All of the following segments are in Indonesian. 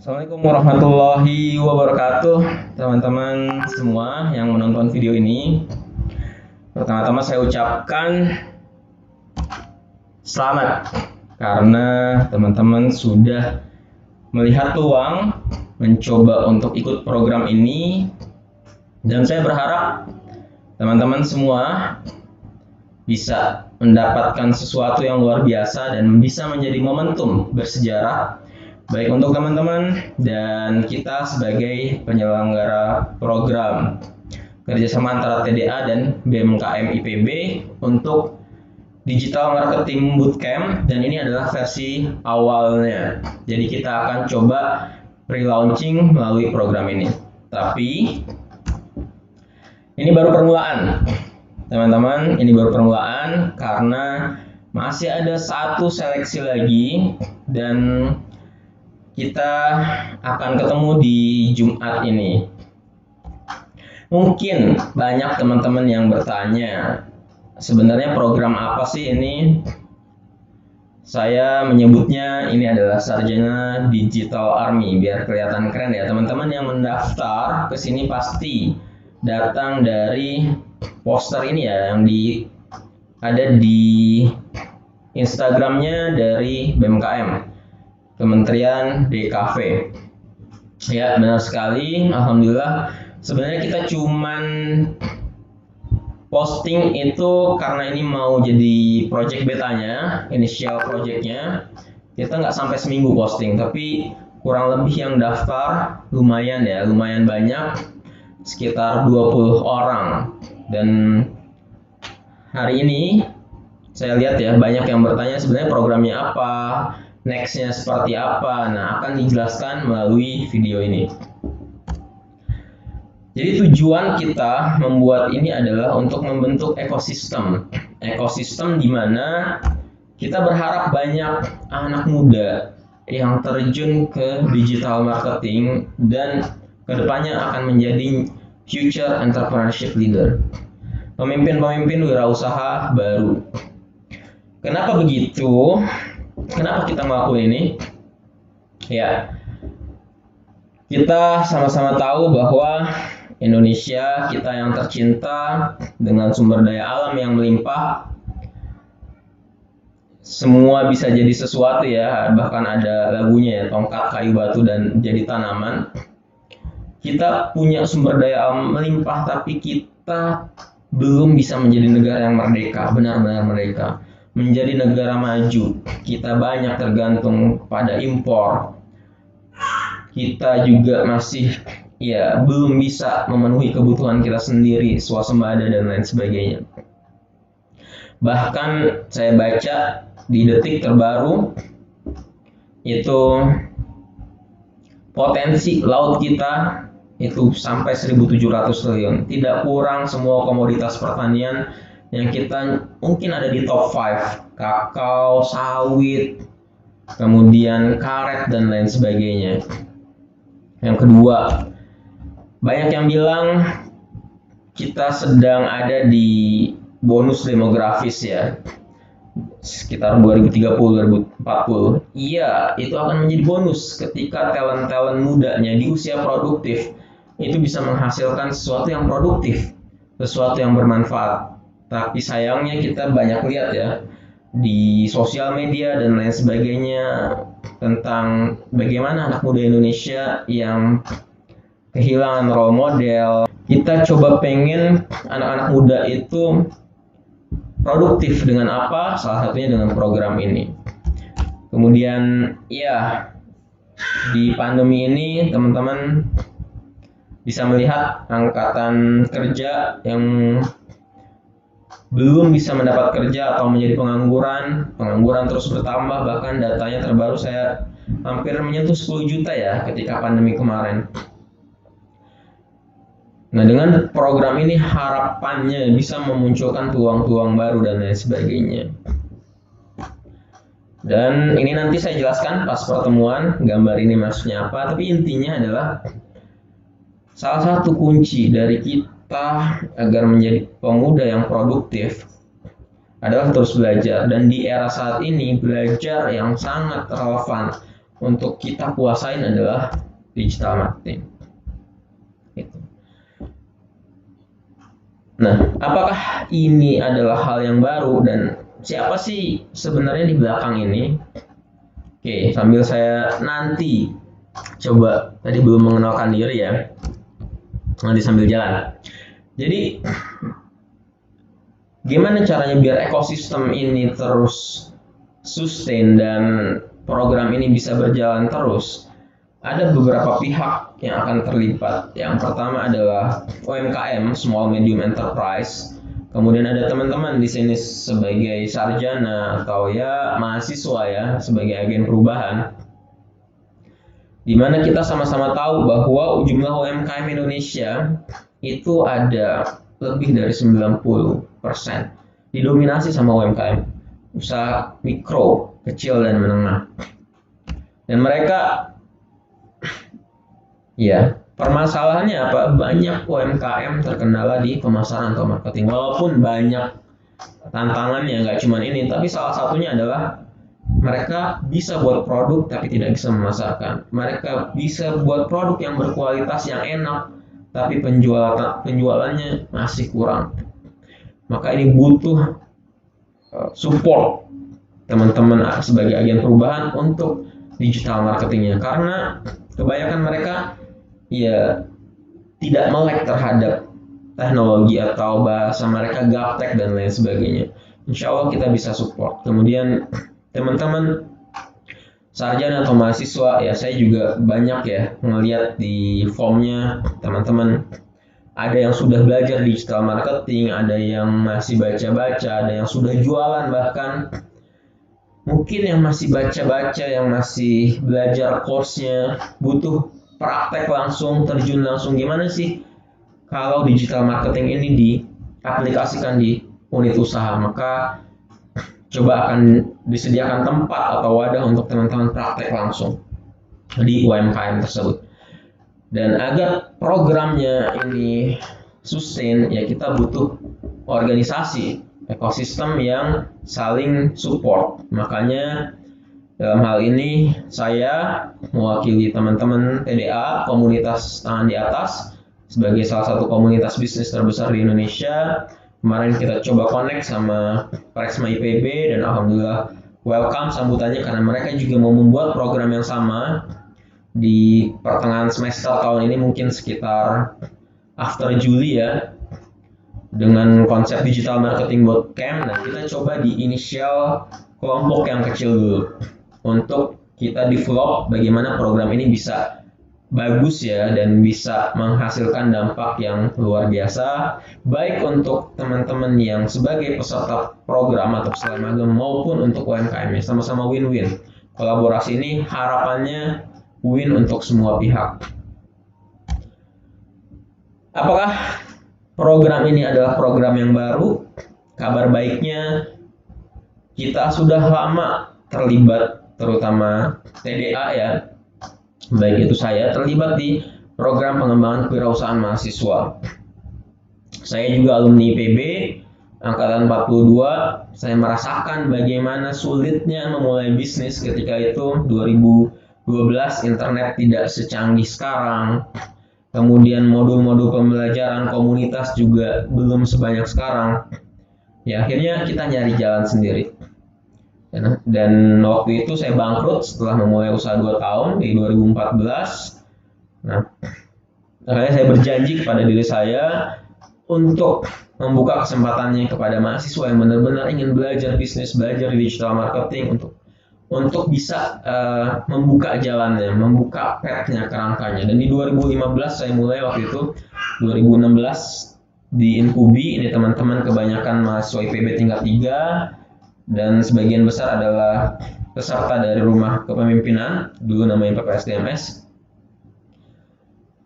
Assalamualaikum warahmatullahi wabarakatuh, teman-teman semua yang menonton video ini. Pertama-tama saya ucapkan selamat karena teman-teman sudah melihat peluang mencoba untuk ikut program ini, dan saya berharap teman-teman semua bisa mendapatkan sesuatu yang luar biasa dan bisa menjadi momentum bersejarah baik untuk teman-teman dan kita sebagai penyelenggara program kerjasama antara TDA dan BMKM IPB untuk Digital Marketing Bootcamp, dan ini adalah versi awalnya. Jadi kita akan coba pre-launching melalui program ini. Tapi ini baru permulaan, teman-teman. Ini baru permulaan karena masih ada satu seleksi lagi dan kita akan ketemu di Jumat ini. Mungkin banyak teman-teman yang bertanya, sebenarnya program apa sih ini? Saya menyebutnya ini adalah Sarjana Digital Army, biar kelihatan keren ya. Teman-teman yang mendaftar ke sini pasti datang dari poster ini ya, yang ada di Instagramnya dari BMKM, Kementerian DKV. Ya, benar sekali. Alhamdulillah. Sebenarnya kita cuman posting itu karena ini mau jadi project betanya, initial projectnya. Kita nggak sampai seminggu posting, tapi kurang lebih yang daftar lumayan ya, lumayan banyak, sekitar 20 orang. Dan hari ini saya lihat ya, banyak yang bertanya sebenarnya programnya apa, nextnya seperti apa. Nah, akan dijelaskan melalui video ini. Jadi tujuan kita membuat ini adalah untuk membentuk ekosistem di mana kita berharap banyak anak muda yang terjun ke digital marketing dan kedepannya akan menjadi future entrepreneurship leader, pemimpin wirausaha baru. Kenapa begitu? Kenapa kita melakukan ini? Ya, kita sama-sama tahu bahwa Indonesia kita yang tercinta dengan sumber daya alam yang melimpah, semua bisa jadi sesuatu ya, bahkan ada lagunya ya, tongkat, kayu, batu, dan jadi tanaman. Kita punya sumber daya alam melimpah, tapi kita belum bisa menjadi negara yang merdeka, benar-benar merdeka, menjadi negara maju. Kita banyak tergantung pada impor. Kita juga masih belum bisa memenuhi kebutuhan kita sendiri, swasembada dan lain sebagainya. Bahkan saya baca di detik terbaru itu potensi laut kita itu sampai 1.700 triliun. Tidak kurang semua komoditas pertanian yang kita mungkin ada di top 5, kakao, sawit, kemudian karet dan lain sebagainya. Yang kedua, banyak yang bilang kita sedang ada di bonus demografis ya, sekitar 2030-2040. Iya, itu akan menjadi bonus ketika talent-talent mudanya di usia produktif itu bisa menghasilkan sesuatu yang produktif, sesuatu yang bermanfaat. Tapi sayangnya kita banyak lihat ya di sosial media dan lain sebagainya tentang bagaimana anak muda Indonesia yang kehilangan role model. Kita coba pengen anak-anak muda itu produktif dengan apa? Salah satunya dengan program ini. Kemudian ya, di pandemi ini teman-teman bisa melihat angkatan kerja yang belum bisa mendapat kerja atau menjadi pengangguran terus bertambah. Bahkan datanya terbaru saya hampir menyentuh 10 juta ya ketika pandemi kemarin. Nah, dengan program ini harapannya bisa memunculkan peluang-peluang baru dan lain sebagainya. Dan ini nanti saya jelaskan pas pertemuan gambar ini maksudnya apa, tapi intinya adalah salah satu kunci dari kita agar menjadi pemuda yang produktif adalah terus belajar. Dan di era saat ini belajar yang sangat relevan, untuk kita kuasain adalah digital marketing. Gitu. Nah, apakah ini adalah hal yang baru dan siapa sih sebenarnya di belakang ini? Oke, sambil saya nanti coba, tadi belum mengenalkan diri ya, nanti sambil jalan. Jadi gimana caranya biar ekosistem ini terus sustain dan program ini bisa berjalan terus? Ada beberapa pihak yang akan terlibat. Yang pertama adalah UMKM, Small Medium Enterprise. Kemudian ada teman-teman di sini sebagai sarjana atau ya mahasiswa ya, sebagai agen perubahan. Di mana kita sama-sama tahu bahwa jumlah UMKM Indonesia itu ada lebih dari 90% didominasi sama UMKM, usaha mikro, kecil dan menengah. Dan mereka, ya, permasalahannya apa? Banyak UMKM terkendala di pemasaran atau marketing. Walaupun banyak tantangannya, nggak cuma ini, tapi salah satunya adalah mereka bisa buat produk tapi tidak bisa memasarkan. Mereka bisa buat produk yang berkualitas, yang enak, tapi penjualannya masih kurang. Maka ini butuh support teman-teman sebagai agen perubahan untuk digital marketingnya, karena kebanyakan mereka ya tidak melek terhadap teknologi atau bahasa mereka gaptek dan lain sebagainya. Insya Allah kita bisa support. Kemudian teman-teman sarjana atau mahasiswa, ya saya juga banyak ya ngelihat di formnya teman-teman, ada yang sudah belajar digital marketing, ada yang masih baca-baca, ada yang sudah jualan, bahkan mungkin yang masih baca-baca, yang masih belajar course-nya, butuh praktek langsung, terjun langsung. Gimana sih kalau digital marketing ini diaplikasikan di unit usaha? Maka coba akan disediakan tempat atau wadah untuk teman-teman praktek langsung di UMKM tersebut. Dan agar programnya ini sustain, ya kita butuh organisasi, ekosistem yang saling support. Makanya dalam hal ini saya mewakili teman-teman TDA, komunitas tangan di atas, sebagai salah satu komunitas bisnis terbesar di Indonesia. Kemarin kita coba connect sama Praxma IPB dan alhamdulillah welcome sambutannya, karena mereka juga mau membuat program yang sama di pertengahan semester tahun ini, mungkin sekitar after Juli ya, dengan konsep digital marketing bootcamp. Dan kita coba di inisial kelompok yang kecil dulu untuk kita develop bagaimana program ini bisa bagus ya dan bisa menghasilkan dampak yang luar biasa, baik untuk teman-teman yang sebagai peserta program atau peserta magang maupun untuk UMKM, sama-sama win-win. Kolaborasi ini harapannya win untuk semua pihak. Apakah program ini adalah program yang baru? Kabar baiknya kita sudah lama terlibat, terutama TDA ya, baik itu saya terlibat di program pengembangan kewirausahaan mahasiswa. Saya juga alumni IPB angkatan 42. Saya merasakan bagaimana sulitnya memulai bisnis ketika itu 2012, internet tidak secanggih sekarang. Kemudian modul-modul pembelajaran komunitas juga belum sebanyak sekarang. Ya, akhirnya kita nyari jalan sendiri. Dan waktu itu saya bangkrut setelah memulai usaha 2 tahun di 2014. Nah, makanya saya berjanji kepada diri saya untuk membuka kesempatannya kepada mahasiswa yang benar-benar ingin belajar bisnis, belajar digital marketing, untuk bisa membuka jalannya, membuka path-nya, kerangkanya. Dan di 2015 saya mulai waktu itu, 2016 di Inkubi, ini teman-teman kebanyakan mahasiswa IPB tingkat 3 dan sebagian besar adalah peserta dari rumah kepemimpinan, dulu namanya PPSDMS,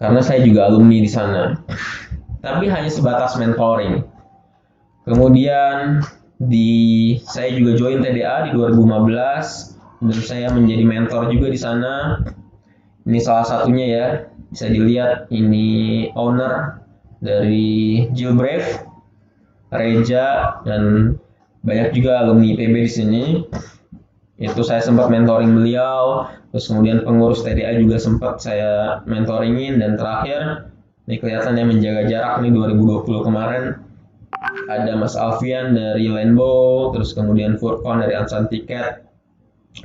karena saya juga alumni di sana, tapi hanya sebatas mentoring. Kemudian saya juga join TDA di 2015 dan saya menjadi mentor juga di sana. Ini salah satunya ya, bisa dilihat ini owner dari Jillbrave, Reja, dan banyak juga alumni IPB di sini. Itu saya sempat mentoring beliau, terus kemudian pengurus TDA juga sempat saya mentoringin, dan terakhir ini kelihatan yang menjaga jarak nih 2020 kemarin ada Mas Alfian dari Rainbow, terus kemudian Furkon dari Ansan Tiket,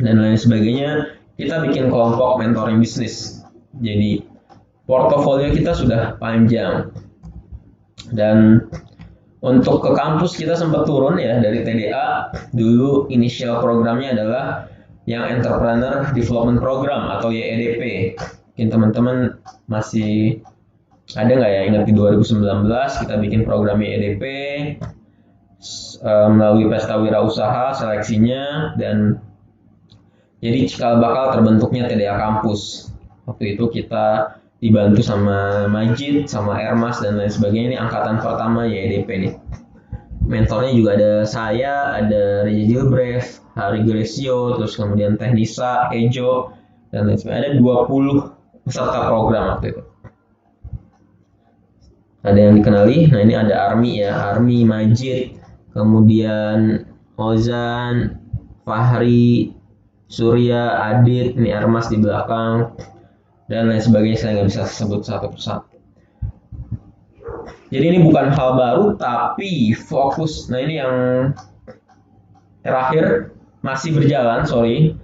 dan lain sebagainya. Kita bikin kelompok mentoring bisnis. Jadi portofolio kita sudah panjang. Dan untuk ke kampus kita sempat turun ya dari TDA. Dulu initial programnya adalah yang Entrepreneur Development Program atau YEDP. Mungkin teman-teman masih ada nggak ya ingat di 2019 kita bikin program YEDP melalui pesta wirausaha seleksinya, dan jadi cikal bakal terbentuknya TDA kampus. Waktu itu kita dibantu sama Majid, sama Ermas, dan lain sebagainya. Ini angkatan pertama YEDP nih. Mentornya juga ada saya, ada Reja Gilbrev, Hari Gresio, terus kemudian Teknisa, Ejo, dan lain sebagainya. Ada 20 peserta program waktu itu. Ada yang dikenali, nah ini ada Army ya, Army, Majid, kemudian Ozan, Fahri, Surya, Adit, ini Ermas di belakang, dan lain sebagainya. Saya nggak bisa sebut satu persatu. Jadi ini bukan hal baru, tapi fokus. Nah ini yang terakhir masih berjalan, sorry.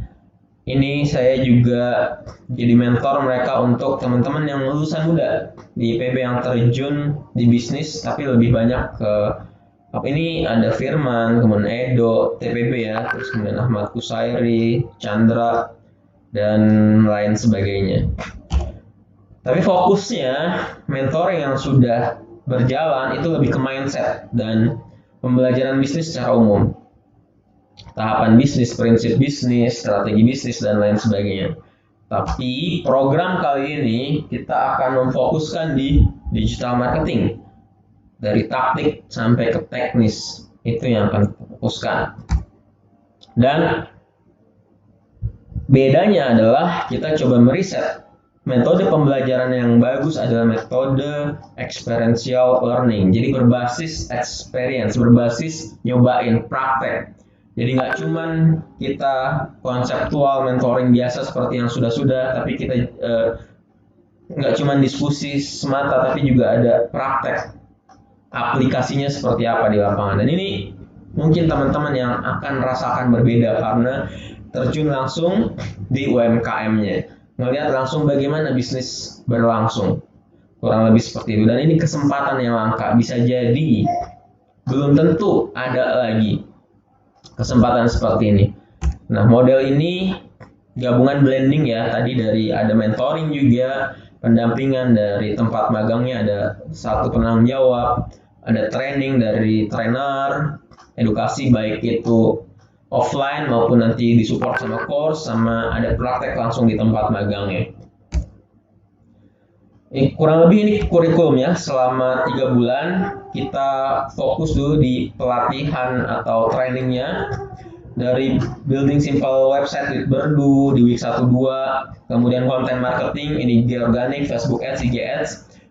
Ini saya juga jadi mentor mereka untuk teman-teman yang lulusan muda di IPB yang terjun di bisnis, tapi lebih banyak ke ini ada Firman, kemudian Edo, TPB ya, terus kemudian Ahmad Kusairi, Chandra, dan lain sebagainya. Tapi fokusnya mentoring yang sudah berjalan itu lebih ke mindset dan pembelajaran bisnis secara umum. Tahapan bisnis, prinsip bisnis, strategi bisnis, dan lain sebagainya. Tapi program kali ini kita akan memfokuskan di digital marketing. Dari taktik sampai ke teknis, itu yang akan kita fokuskan. Dan bedanya adalah kita coba meriset. Metode pembelajaran yang bagus adalah metode experiential learning. Jadi berbasis experience, berbasis nyobain, praktek. Jadi nggak cuman kita konseptual mentoring biasa seperti yang sudah-sudah, tapi kita nggak cuman diskusi semata, tapi juga ada praktek aplikasinya seperti apa di lapangan. Dan ini mungkin teman-teman yang akan rasakan berbeda karena terjun langsung di UMKM-nya, ngelihat langsung bagaimana bisnis berlangsung, kurang lebih seperti itu. Dan ini kesempatan yang langka, bisa jadi belum tentu ada lagi kesempatan seperti ini. Nah, model ini gabungan blending ya, tadi dari ada mentoring juga, pendampingan dari tempat magangnya, ada satu penanggung jawab, ada training dari trainer, edukasi baik itu offline maupun nanti disupport sama course, sama ada praktek langsung di tempat magangnya. Kurang lebih ini kurikulumnya. Selama 3 bulan kita fokus dulu di pelatihan atau trainingnya, dari building simple website with Berdu di week 1-2, kemudian content marketing, ini di organic, Facebook Ads, IG Ads,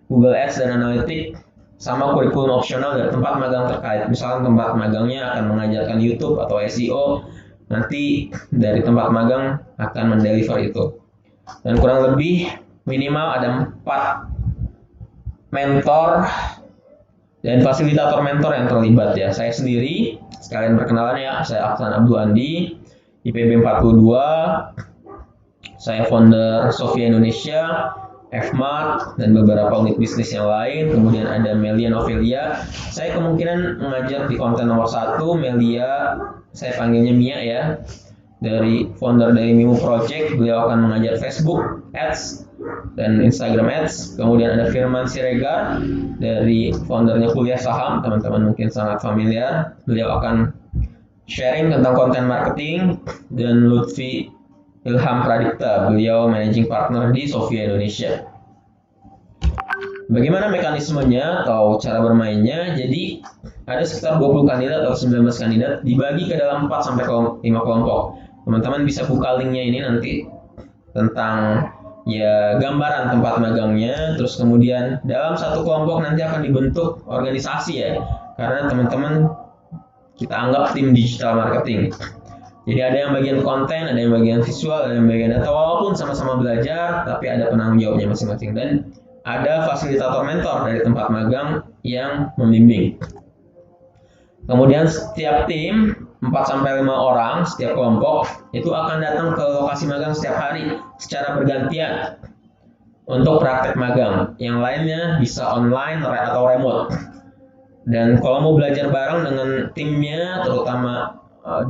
Google Ads, dan Analytics, sama kurikulum opsional dari tempat magang terkait. Misalkan tempat magangnya akan mengajarkan YouTube atau SEO, nanti dari tempat magang akan mendeliver itu. Dan kurang lebih minimal ada 4 mentor dan fasilitator mentor yang terlibat ya. Saya sendiri, sekalian perkenalan ya, saya Aksan Abdul Andi, IPB 42, saya founder Sofia Indonesia, Fmart, dan beberapa unit bisnis yang lain. Kemudian ada Melia Novelia, saya kemungkinan mengajar di konten nomor 1. Melia, saya panggilnya Mia ya, dari founder dari Mimu Project, beliau akan mengajar Facebook Ads dan Instagram Ads. Kemudian ada Firman Siregar dari foundernya Kuliah Saham, teman-teman mungkin sangat familiar, beliau akan sharing tentang konten marketing. Dan Lutfi Ilham Pradipta, beliau managing partner di Sofia Indonesia. Bagaimana mekanismenya atau cara bermainnya? Jadi ada sekitar 20 kandidat atau 19 kandidat dibagi ke dalam 4-5 kelompok. Teman-teman bisa buka linknya ini nanti tentang ya gambaran tempat magangnya. Terus kemudian dalam satu kelompok nanti akan dibentuk organisasi ya, karena teman-teman kita anggap tim digital marketing. Jadi ada yang bagian konten, ada yang bagian visual, ada yang bagian data, walaupun sama-sama belajar, tapi ada penanggung jawabnya masing-masing. Dan ada fasilitator mentor dari tempat magang yang membimbing. Kemudian setiap tim 4-5 orang, setiap kelompok itu akan datang ke lokasi magang setiap hari secara bergantian untuk praktek magang. Yang lainnya bisa online atau remote. Dan kalau mau belajar bareng dengan timnya, terutama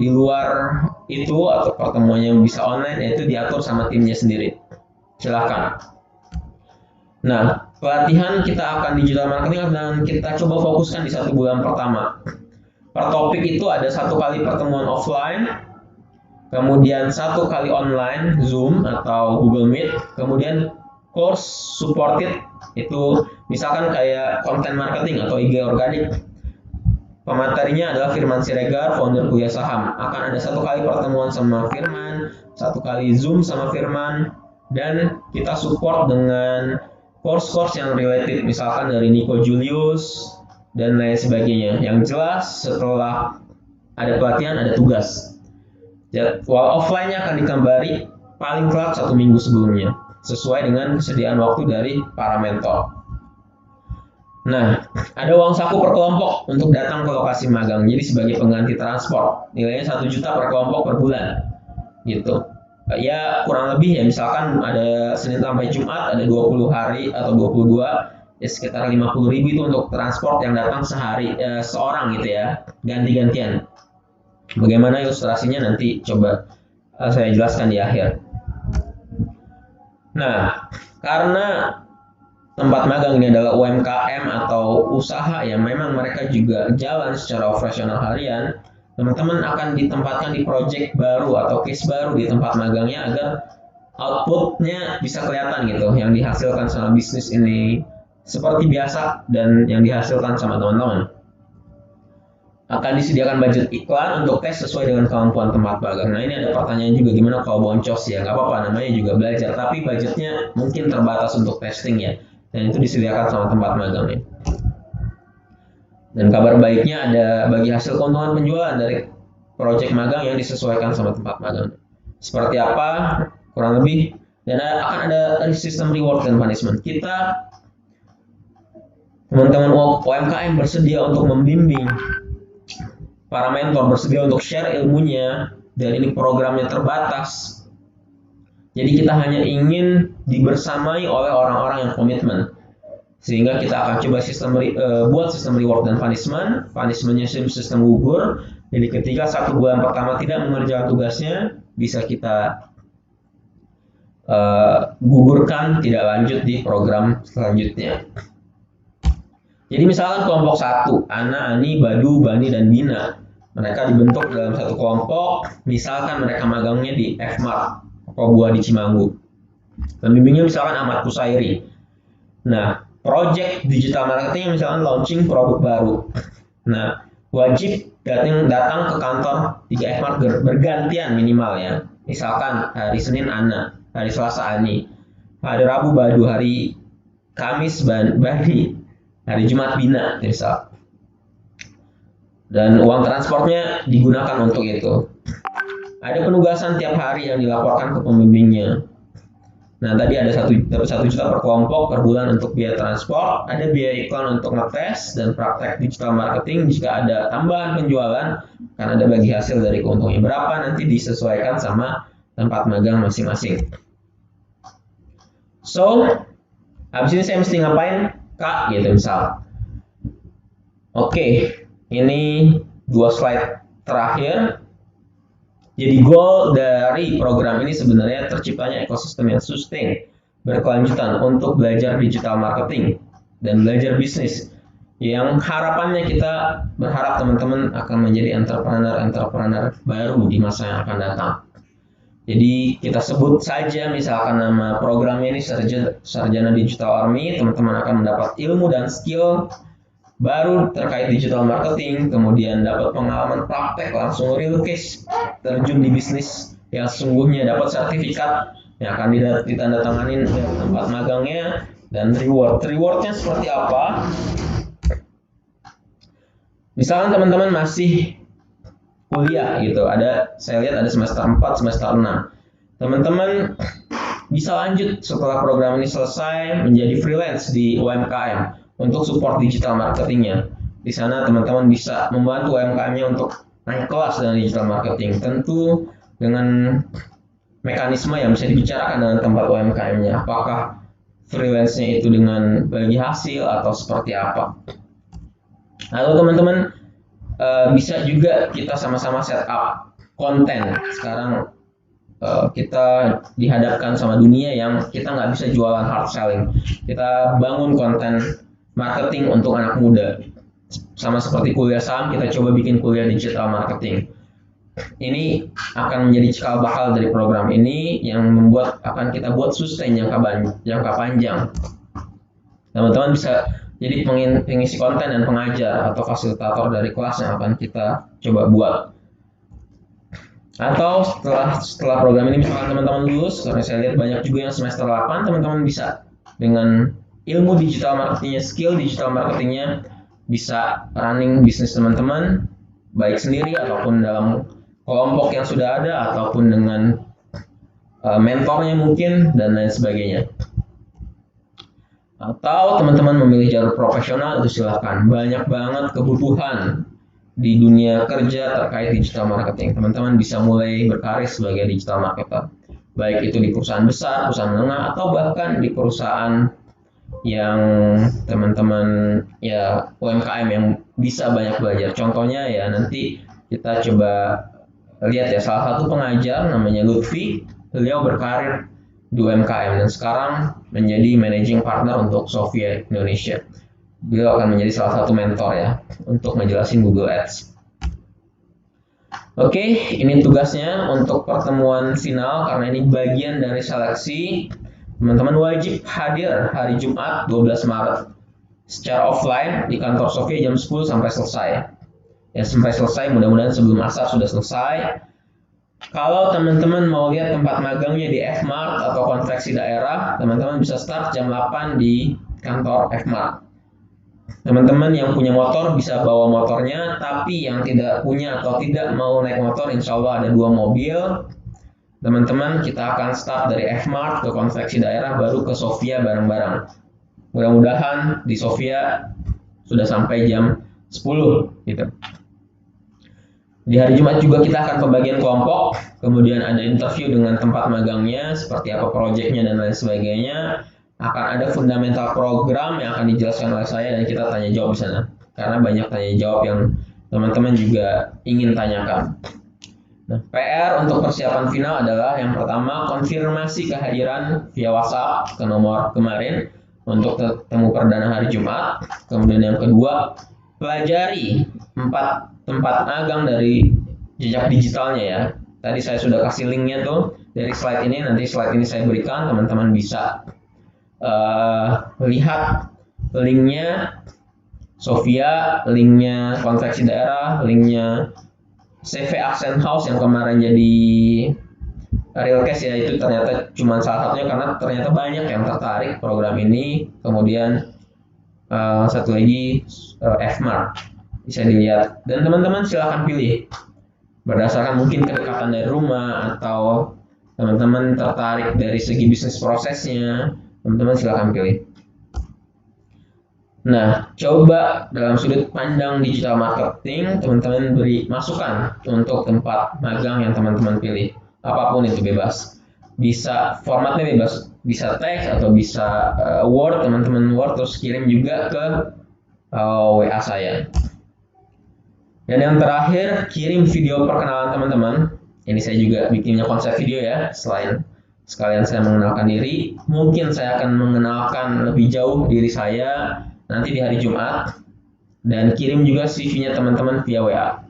di luar itu atau pertemuannya bisa online, yaitu diatur sama timnya sendiri. Silahkan. Nah, pelatihan kita akan digital marketing dan kita coba fokuskan di 1 bulan pertama. Per topik itu ada 1 kali pertemuan offline, kemudian 1 kali online Zoom atau Google Meet, kemudian course supported itu misalkan kayak content marketing atau IG organik. Pematerinya adalah Firman Siregar, founder Kuya Saham. Akan ada 1 kali pertemuan sama Firman, 1 kali Zoom sama Firman, dan kita support dengan course-course yang related, misalkan dari Nico Julius dan lain sebagainya. Yang jelas setelah ada pelatihan ada tugas. Jadwal offline-nya akan dikabari paling telat 1 minggu sebelumnya, sesuai dengan kesediaan waktu dari para mentor. Nah, ada uang saku per kelompok untuk datang ke lokasi magang. Jadi sebagai pengganti transport, nilainya 1 juta per kelompok per bulan. Gitu. Ya kurang lebih ya, misalkan ada Senin sampai Jumat, ada 20 hari atau 22, ya sekitar 50.000 itu untuk transport yang datang sehari, seorang gitu ya, ganti-gantian. Bagaimana ilustrasinya nanti coba saya jelaskan di akhir. Nah, karena tempat magang ini adalah UMKM atau usaha yang memang mereka juga jalan secara operasional harian, teman-teman akan ditempatkan di project baru atau case baru di tempat magangnya agar outputnya bisa kelihatan gitu, yang dihasilkan sama bisnis ini seperti biasa dan yang dihasilkan sama teman-teman. Akan disediakan budget iklan untuk tes sesuai dengan kemampuan tempat magang. Nah, ini ada pertanyaan juga, gimana kalau boncos ya? Nggak apa-apa, namanya juga belajar, tapi budgetnya mungkin terbatas untuk testing ya, dan itu disediakan sama tempat magangnya. Dan kabar baiknya ada bagi hasil keuntungan penjualan dari project magang yang disesuaikan sama tempat magang. Seperti apa? Kurang lebih. Dan akan ada sistem reward dan punishment. Kita, teman-teman UMKM bersedia untuk membimbing, para mentor bersedia untuk share ilmunya, dan ini programnya terbatas. Jadi kita hanya ingin dibersamai oleh orang-orang yang komitmen. Sehingga kita akan coba buat sistem reward dan punishment. Punishmentnya sistem gugur. Jadi ketika 1 bulan pertama tidak mengerjakan tugasnya, bisa kita gugurkan, tidak lanjut di program selanjutnya. Jadi misalkan kelompok 1, Ana, Ani, Badu, Bani, dan Bina. Mereka dibentuk dalam 1 kelompok, misalkan mereka magangnya di F-Mart, toko buah di Cimanggu. Pembimbingnya misalkan Ahmad Kusairi. Nah, project digital marketing misalkan launching produk baru. Nah, wajib datang ke kantor 3 F-Mart bergantian minimal ya. Misalkan hari Senin Ana, hari Selasa Ani, hari Rabu Badu, hari Kamis Bani, hari Jumat Bina, misal. Dan uang transportnya digunakan untuk itu. Ada penugasan tiap hari yang dilaporkan ke pembimbingnya. Nah, tadi ada 1 juta per kelompok per bulan untuk biaya transport, ada biaya iklan untuk ngetes dan praktek digital marketing. Jika ada tambahan penjualan, kan ada bagi hasil dari keuntungannya. Berapa nanti disesuaikan sama tempat magang masing-masing. So, habis ini saya mesti ngapain? Kak, gitu misal. Oke, ini 2 slide terakhir. Jadi goal dari program ini sebenarnya terciptanya ekosistem yang sustain, berkelanjutan untuk belajar digital marketing dan belajar bisnis. Yang harapannya kita berharap teman-teman akan menjadi entrepreneur baru di masa yang akan datang. Jadi kita sebut saja misalkan nama programnya ini Sarjana Digital Army, teman-teman akan mendapat ilmu dan skill baru terkait digital marketing, kemudian dapat pengalaman praktek langsung real case terjun di bisnis yang sesungguhnya, dapat sertifikat yang akan ditandatanganin di tempat magangnya, dan rewardnya seperti apa? Misalkan teman-teman masih kuliah gitu. Saya lihat ada semester 4, semester 6. Teman-teman bisa lanjut setelah program ini selesai menjadi freelance di UMKM untuk support digital marketingnya. Di sana teman-teman bisa membantu UMKM-nya untuk naik kelas dengan digital marketing. Tentu dengan mekanisme yang bisa dibicarakan dengan tempat UMKM-nya. Apakah freelance-nya itu dengan bagi hasil atau seperti apa? Lalu teman-teman bisa juga kita sama-sama set up konten. Sekarang kita dihadapkan sama dunia yang kita nggak bisa jualan hard selling. Kita bangun konten marketing untuk anak muda. Sama seperti kuliah saham, kita coba bikin kuliah digital marketing. Ini akan menjadi cikal bakal dari program ini yang membuat akan kita buat sustain jangka panjang. Teman-teman bisa jadi pengisi konten dan pengajar atau fasilitator dari kelas yang akan kita coba buat. Atau setelah program ini misalkan teman-teman lulus, karena saya lihat banyak juga yang semester 8, teman-teman bisa dengan ilmu digital marketingnya, skill digital marketingnya, bisa running bisnis teman-teman, baik sendiri ataupun dalam kelompok yang sudah ada, ataupun dengan mentornya mungkin, dan lain sebagainya. Atau teman-teman memilih jalur profesional, itu silahkan. Banyak banget kebutuhan di dunia kerja terkait digital marketing. Teman-teman bisa mulai berkarir sebagai digital marketer, baik itu di perusahaan besar, perusahaan menengah, atau bahkan di perusahaan yang teman-teman ya UMKM yang bisa banyak belajar. Contohnya ya nanti kita coba lihat ya, salah satu pengajar namanya Lutfi, beliau berkarir di UMKM dan sekarang menjadi managing partner untuk Sofia Indonesia. Beliau akan menjadi salah satu mentor ya untuk ngejelasin Google Ads. Oke, ini tugasnya untuk pertemuan final karena ini bagian dari seleksi. Teman-teman wajib hadir hari Jumat 12 Maret secara offline di kantor Sofia jam 10 sampai selesai. Ya sampai selesai, mudah-mudahan sebelum asar sudah selesai. Kalau teman-teman mau lihat tempat magangnya di F-Mart atau konveksi daerah, teman-teman bisa start jam 8 di kantor F-Mart. Teman-teman yang punya motor bisa bawa motornya, tapi yang tidak punya atau tidak mau naik motor, insya Allah ada 2 mobil. Teman-teman, kita akan start dari F-Mart ke konveksi daerah, baru ke Sofia bareng-bareng. Mudah-mudahan di Sofia sudah sampai jam 10 gitu. Di hari Jumat juga kita akan pembagian kelompok, kemudian ada interview dengan tempat magangnya, seperti apa proyeknya dan lain sebagainya. Akan ada fundamental program yang akan dijelaskan oleh saya dan kita tanya jawab di sana. Karena banyak tanya jawab yang teman-teman juga ingin tanyakan. Nah, PR untuk persiapan final adalah yang pertama, konfirmasi kehadiran via WhatsApp ke nomor kemarin untuk temu perdana hari Jumat. Kemudian yang kedua, pelajari 4 tempat magang dari jejak digitalnya ya. Tadi saya sudah kasih linknya tuh dari slide ini, nanti slide ini saya berikan, teman-teman bisa lihat linknya Sofia, linknya konveksi daerah, linknya CV Accent House yang kemarin jadi real case ya, itu ternyata cuma salah satunya karena ternyata banyak yang tertarik program ini. Kemudian satu lagi F-Mart bisa dilihat, dan teman-teman silahkan pilih berdasarkan mungkin kedekatan dari rumah atau teman-teman tertarik dari segi bisnis prosesnya. Teman-teman silahkan pilih. Nah, coba dalam sudut pandang digital marketing, teman-teman beri masukan untuk tempat magang yang teman-teman pilih. Apapun itu bebas. Bisa formatnya bebas, bisa teks atau bisa Word, teman-teman Word, terus kirim juga ke WA saya. Dan yang terakhir, kirim video perkenalan teman-teman. Ini saya juga bikinnya konsep video ya, selain sekalian saya mengenalkan diri, mungkin saya akan mengenalkan lebih jauh diri saya nanti di hari Jumat, dan kirim juga CV-nya teman-teman via WA.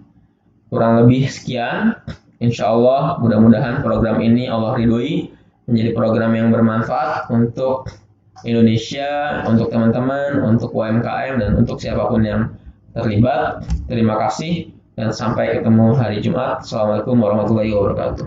Kurang lebih sekian. Insya Allah mudah-mudahan program ini Allah ridhoi menjadi program yang bermanfaat untuk Indonesia, untuk teman-teman, untuk UMKM, dan untuk siapapun yang terlibat. Terima kasih dan sampai ketemu hari Jumat. Assalamualaikum warahmatullahi wabarakatuh.